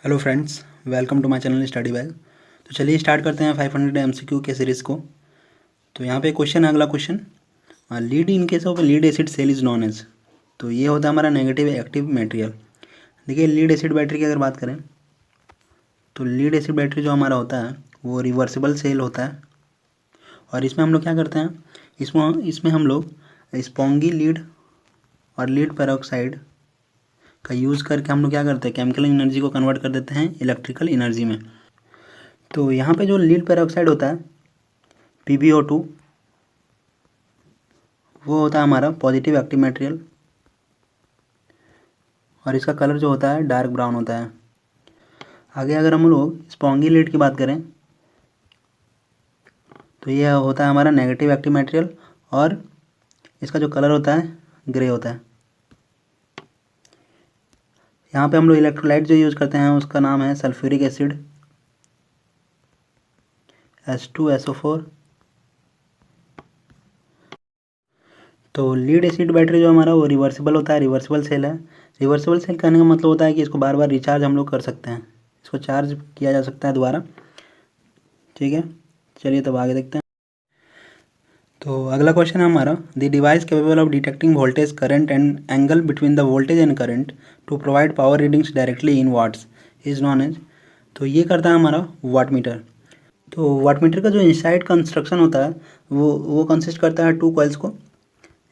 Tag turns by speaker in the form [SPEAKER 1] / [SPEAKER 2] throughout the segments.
[SPEAKER 1] Hello friends, welcome to my channel study bag. तो चलिए start करते हैं 500 एमसीक्यू के सीरीज़ को। तो यहाँ पे क्वेश्चन है, अगला question, lead in case of lead acid cell is known as. तो ये होता है हमारा नेगेटिव एक्टिव मटेरियल। देखिए लीड एसिड बैटरी की अगर बात करें तो लीड एसिड बैटरी जो हमारा होता है वो रिवर्सिबल सेल होता है। और इसमें हम लोग क्या करते हैं, इसमें हम लोग स्पॉन्गी लीड और लीड पेरोक्साइड का यूज़ करके हम लोग क्या करते हैं, केमिकल एनर्जी को कन्वर्ट कर देते हैं इलेक्ट्रिकल एनर्जी में। तो यहाँ पे जो लीड पेरोक्साइड होता है PbO2, वो होता है हमारा पॉजिटिव एक्टिव मटेरियल और इसका कलर जो होता है डार्क ब्राउन होता है। आगे अगर हम लोग स्पॉन्गी लीड की बात करें तो ये होता है हमारा नेगेटिव एक्टिव मटेरियल और इसका जो कलर होता है ग्रे होता है। यहाँ पे हम लोग इलेक्ट्रोलाइट जो यूज़ करते हैं उसका नाम है सल्फ्यूरिक एसिड H2SO4। तो लीड एसिड बैटरी जो हमारा वो रिवर्सिबल होता है, रिवर्सिबल सेल है। रिवर्सिबल सेल कहने का मतलब होता है कि इसको बार बार रिचार्ज हम लोग कर सकते हैं, इसको चार्ज किया जा सकता है दोबारा। ठीक है, चलिए तब आगे देखते हैं। तो अगला क्वेश्चन है हमारा, the device capable of detecting voltage current and angle between the voltage and current to provide power readings directly in watts is known as. तो ये करता है हमारा वाट मीटर। तो वाट मीटर का जो इनसाइड कंस्ट्रक्शन होता है वो कंसिस्ट करता है टू कॉइल्स को।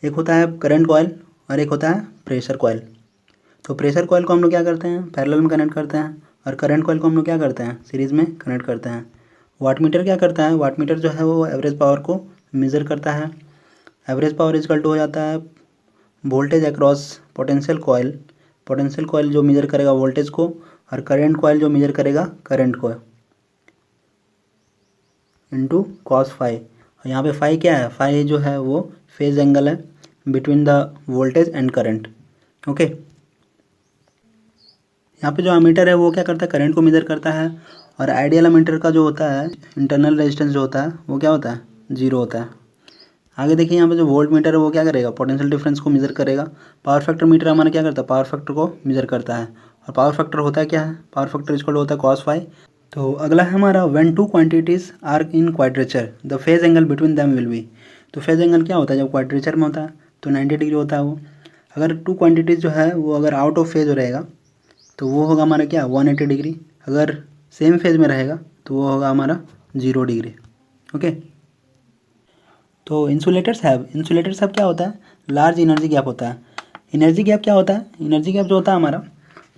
[SPEAKER 1] एक होता है करंट कॉइल और एक होता है प्रेशर कॉइल। तो प्रेशर कॉइल को हम लोग क्या करते हैं, पैरेलल में कनेक्ट करते हैं और करंट कॉइल को हम लोग क्या करते हैं, सीरीज़ में कनेक्ट करते हैं। वाट मीटर क्या करता है, वाट मीटर जो है वो एवरेज पावर को मेज़र करता है। एवरेज पावर इक्वल टू हो जाता है voltage across potential coil. Potential coil जो मेज़र करेगा वोल्टेज को और करंट कॉइल जो मेज़र करेगा करंट को, इंटू कॉस फाई। और यहाँ पे फाई क्या है, फाई जो है वो फेज एंगल है between the voltage and current. Okay, यहाँ पे जो अमीटर है वो क्या करता है, करंट को मेजर करता है। और आइडियल अमीटर का जो होता है इंटरनल रेजिस्टेंस जो होता है वो क्या होता है, जीरो होता है। आगे देखिए यहाँ पे जो वोल्ट मीटर है वो क्या करेगा, पोटेंशियल डिफरेंस को मेजर करेगा। पावर फैक्टर मीटर हमारा क्या करता है, पावर फैक्टर को मेजर करता है। और पावर फैक्टर होता है क्या है, पावर फैक्टर इक्वल होता है कॉस फाई। तो अगला है हमारा, when two quantities are in quadrature the phase angle between them will be. तो फेज एंगल क्या होता है, जब क्वाड्रेचर में होता है तो 90 डिग्री होता है वो। अगर टू क्वांटिटीज़ जो है वो अगर आउट ऑफ फेज रहेगा तो वो होगा हमारा क्या, 180 डिग्री। अगर सेम फेज में रहेगा तो वो होगा हमारा 0 डिग्री। ओके, तो इंसुलेटर्स हैव क्या होता है, लार्ज एनर्जी गैप होता है। एनर्जी गैप क्या होता है, एनर्जी गैप जो होता है हमारा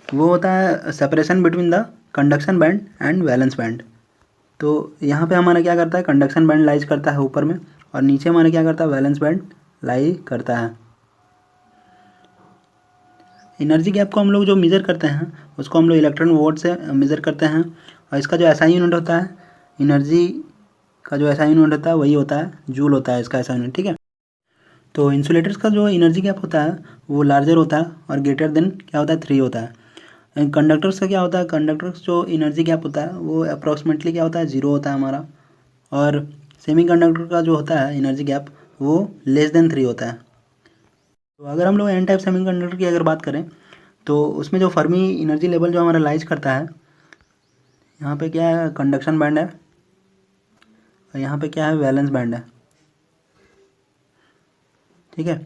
[SPEAKER 1] वो होता है separation between the conduction band and valence band. तो यहाँ पे हमारा क्या करता है, कंडक्शन बैंड लाइज करता है ऊपर में और नीचे हमारा क्या करता है, वैलेंस बैंड लाई करता है। एनर्जी गैप को हम लोग जो मेज़र करते हैं उसको हम लोग इलेक्ट्रॉन वोल्ट से मेज़र करते हैं। और इसका जो एसआई यूनिट होता है, एनर्जी का जो एसआई यूनिट होता है वही होता है जूल होता है इसका एसआई यूनिट। ठीक है, तो इंसुलेटर्स का जो एनर्जी गैप होता है वो लार्जर होता है और ग्रेटर देन क्या होता है, 3 होता है। कंडक्टर्स का क्या होता है, कंडक्टर्स जो एनर्जी गैप होता है वो अप्रॉक्सीमेटली क्या होता है, 0 होता है हमारा। और सेमी कंडक्टर का जो होता है एनर्जी गैप वो लेस देन 3 होता है। तो अगर हम लोग एन टाइप सेमीकंडक्टर की अगर बात करें तो उसमें जो फर्मी एनर्जी लेवल जो हमारा लाइज करता है, यहाँ पे क्या है, कंडक्शन बैंड है और यहाँ पे क्या है, वैलेंस बैंड है। ठीक है,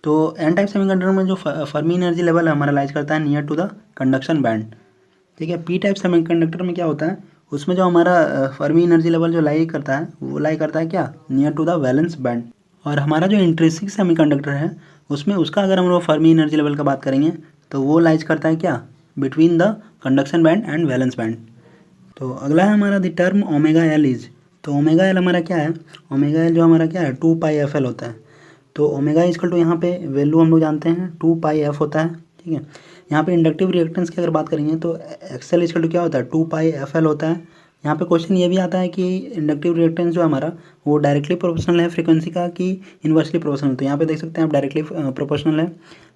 [SPEAKER 1] तो एन टाइप सेमीकंडक्टर में जो फर्मी एनर्जी लेवल है हमारा लाइज करता है near to the conduction band. ठीक है, पी टाइप सेमीकंडक्टर में क्या होता है, उसमें जो हमारा फर्मी एनर्जी लेवल जो लाई करता है वो लाई करता है क्या, near to the valence band. और हमारा जो इंट्रिंसिक सेमीकंडक्टर है उसमें उसका अगर हम लोग फर्मी एनर्जी लेवल का बात करेंगे तो वो लाइज करता है क्या, between the conduction band and valence band. तो अगला है हमारा the term omega L is. तो ओमेगा एल हमारा क्या है, ओमेगा एल जो हमारा क्या है 2πfl होता है। तो ओमेगा इजकल टू यहाँ पे वैल्यू हम लोग जानते हैं 2πf होता है। ठीक है, यहाँ पे इंडक्टिव रिएक्टेंस की अगर बात करेंगे तो एक्सएल इजकल टू क्या होता है, 2πfl होता है। यहाँ पे क्वेश्चन ये भी आता है कि इंडक्टिव रिएक्टेंस जो हमारा वो डायरेक्टली प्रोपोर्शनल है फ्रीक्वेंसी का कि इन्वर्सली प्रोपोर्शनल। तो यहाँ पे देख सकते हैं आप डायरेक्टली प्रोपोर्शनल है।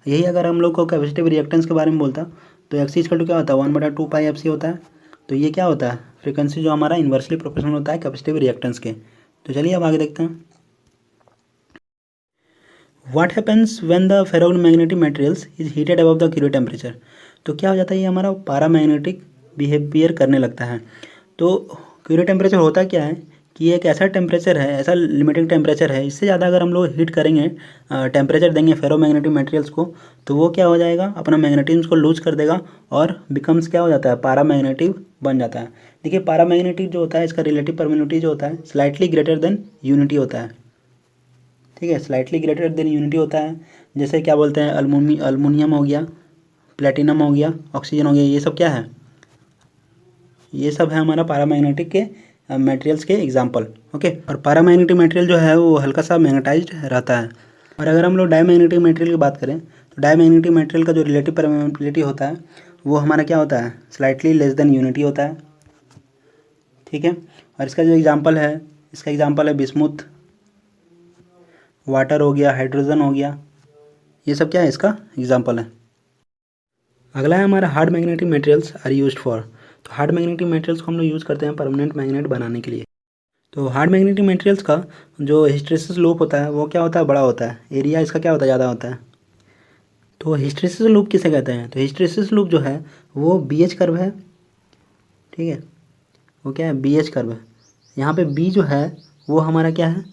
[SPEAKER 1] यही अगर हम लोग को कैपेसिटिव रिएक्टेंस के बारे में बोलता तो एक्स इजकल टू क्या होता है, 1/2πfc होता है। तो ये क्या होता है, फ्रीक्वेंसी जो हमारा इन्वर्सली प्रोपोर्शनल होता है कैपेसिटिव रिएक्टेंस के। तो चलिए अब आगे देखते हैं, what happens when the ferromagnetic materials is heated above the Curie temperature. तो क्या हो जाता है, ये हमारा पैरामैग्नेटिक बिहेवियर करने लगता है। तो क्यूरी टेम्परेचर होता क्या है कि एक ऐसा टेम्परेचर है, ऐसा लिमिटिंग टेम्परेचर है, इससे ज़्यादा अगर हम लोग हीट करेंगे, टेम्परेचर देंगे फेरोमैग्नेटिक मटेरियल्स को, तो वो क्या हो जाएगा, अपना मैग्नेटिज्म को लूज कर देगा और बिकम्स क्या हो जाता है, पारामैग्नेटिक बन जाता है। देखिए पारामैग्नेटिक जो होता है इसका रिलेटिव परमिटिविटी जो होता है स्लाइटली ग्रेटर देन यूनिटी होता है। ठीक है, स्लाइटली ग्रेटर देन यूनिटी होता है। जैसे क्या बोलते हैं, अल्मोनियम हो गया, प्लेटिनम हो गया, ऑक्सीजन हो गया, ये सब क्या है, ये सब है हमारा पारामैग्नेटिक के मटेरियल्स के एग्जांपल। ओके, और पारामैग्नेटिक मटेरियल जो है वो हल्का सा मैग्नेटाइज्ड रहता है। और अगर हम लोग डायमैग्नेटिक मटेरियल की बात करें तो डायमैग्नेटिक मटेरियल का जो रिलेटिव परमिटिविटी होता है वो हमारा क्या होता है, स्लाइटली लेस देन यूनिटी होता है। ठीक है, और इसका जो एग्जांपल है, इसका एग्जांपल है बिस्मुथ, वाटर हो गया, हाइड्रोजन हो गया, ये सब क्या है, इसका एग्जांपल है। अगला है हमारा hard magnetic materials are used for. तो हार्ड मैग्नेटिक मटेरियल्स को हम लोग यूज़ करते हैं परमानेंट मैग्नेट बनाने के लिए। तो हार्ड मैग्नेटिक मटेरियल्स का जो हिस्टैरिसीस लूप होता है वो क्या होता है, बड़ा होता है, एरिया इसका क्या होता है, ज़्यादा होता है। तो हिस्टैरिसीस लूप किसे कहते हैं, तो हिस्टैरिसीस लूप जो है वो BH कर्व है। ठीक है, वो क्या है, BH कर्व है। यहाँ पे B जो है वो हमारा क्या है,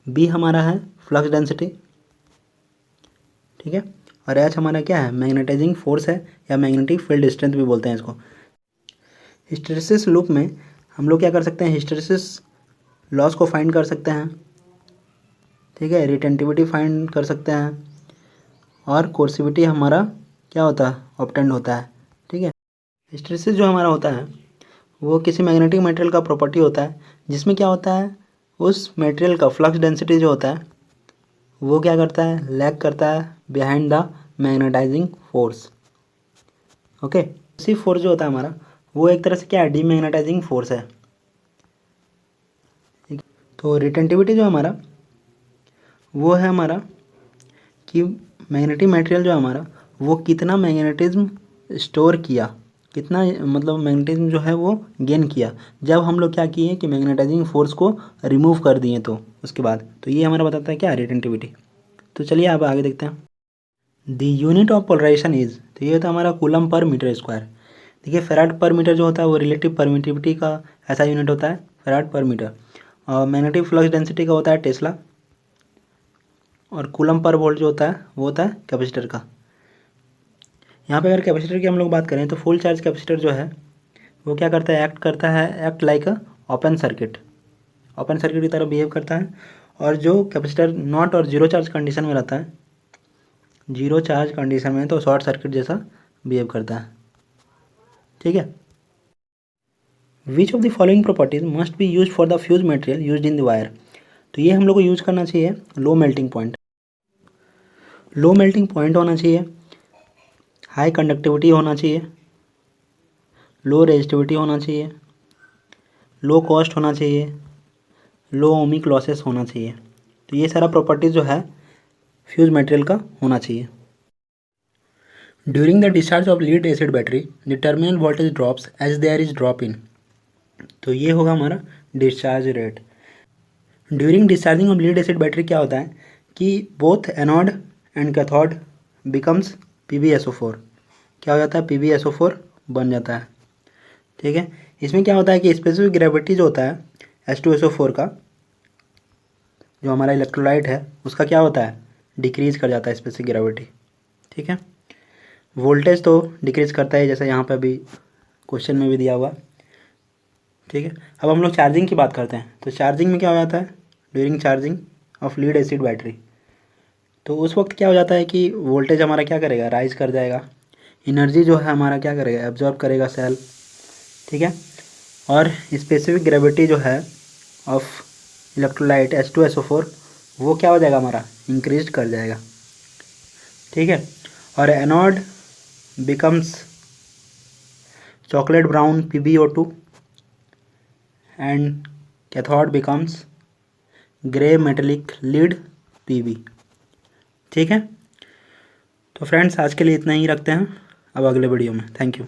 [SPEAKER 1] B हमारा है फ्लक्स डेंसिटी। ठीक है, और H हमारा क्या है, मैग्नेटाइजिंग फोर्स है, या मैग्नेटिक फील्ड स्ट्रेंथ भी बोलते हैं इसको। हिस्टैरिसीस लूप में हम लोग क्या कर सकते हैं, हिस्टैरिसीस लॉस को फाइंड कर सकते हैं। ठीक है, रिटेंटिविटी फाइंड कर सकते हैं, और कोर्सिविटी हमारा क्या होता है, ऑब्टेंड होता है। ठीक है, हिस्टैरिसीस जो हमारा होता है वो किसी मैग्नेटिक मटेरियल का प्रॉपर्टी होता है जिसमें क्या होता है, उस मटेरियल का फ्लक्स डेंसिटी जो होता है वो क्या करता है, लैग करता है behind the magnetising force. Okay, इसी फोर्स जो होता है हमारा वो एक तरह से क्या है, डीमैग्नेटाइजिंग फोर्स है। तो रिटेंटिविटी जो हमारा वो है हमारा कि मैग्नेटिक मटेरियल जो है हमारा वो कितना मैग्नेटिज्म स्टोर किया, कितना मतलब मैग्नेटिज्म जो है वो गेन किया जब हम लोग क्या किए कि मैग्नेटाइजिंग फोर्स को रिमूव कर दिए, तो उसके बाद तो ये हमारा बताता है क्या, रिटेंटिविटी। तो चलिए अब आगे देखते हैं। The unit of polarisation is, तो ये होता है हमारा कूलम पर मीटर स्क्वायर। देखिए फेराड पर मीटर जो होता है वो रिलेटिव परमिटिविटी का ऐसा यूनिट होता है, फेराड पर मीटर। और मैग्नेटिक फ्लक्स डेंसिटी का होता है टेस्ला, और कूलम पर वोल्ट जो होता है वो होता है कैपेसिटर का। यहाँ पे अगर कैपेसिटर की हम लोग बात करें तो फुल चार्ज कैपेसिटर जो है वो क्या करता है, act like a open circuit, open circuit की तरह बिहेव करता है। और जो कैपेसिटर नॉट और जीरो चार्ज कंडीशन में रहता है, जीरो चार्ज कंडीशन में तो शॉर्ट सर्किट जैसा बिहेव करता है। ठीक है, which of the following properties must be use for the fuse material use in the wire. तो ये हम लोग को यूज करना चाहिए low melting point, low melting point होना चाहिए, हाई कंडक्टिविटी होना चाहिए, लो रेजिस्टिविटी होना चाहिए, लो कॉस्ट होना चाहिए, लो ओमिक लॉसेस होना चाहिए। तो ये सारा प्रॉपर्टीज जो है फ्यूज मटेरियल का होना चाहिए। During the discharge of lead acid battery the terminal voltage drops as there is drop in. तो ये होगा हमारा discharge rate. During discharging of lead acid battery क्या होता है कि both anode and cathode becomes PbSO4। क्या हो जाता है, PbSO4 बन जाता है। ठीक है, इसमें क्या होता है कि स्पेसिफिक ग्रेविटी जो होता है H2SO4 का, जो हमारा इलेक्ट्रोलाइट है उसका क्या होता है, डिक्रीज कर जाता है स्पेसिफिक ग्रेविटी। ठीक है, वोल्टेज तो डिक्रीज करता है जैसे यहाँ पे अभी क्वेश्चन में भी दिया हुआ। ठीक है, अब हम लोग चार्जिंग की बात करते हैं। तो चार्जिंग में क्या हो जाता है, during charging of lead acid battery, तो उस वक्त क्या हो जाता है कि वोल्टेज हमारा क्या करेगा, राइज कर जाएगा, एनर्जी जो है हमारा क्या करेगा, एब्जॉर्ब करेगा सेल। ठीक है, और स्पेसिफिक ग्रेविटी जो है ऑफ इलेक्ट्रोलाइट H2SO4 वो क्या हो जाएगा, हमारा इंक्रीज कर जाएगा। ठीक है, और anode becomes chocolate brown PbO2 and cathode becomes grey metallic lead Pb। ठीक है, तो फ्रेंड्स आज के लिए इतना ही रखते हैं, अब अगले वीडियो में। Thank you.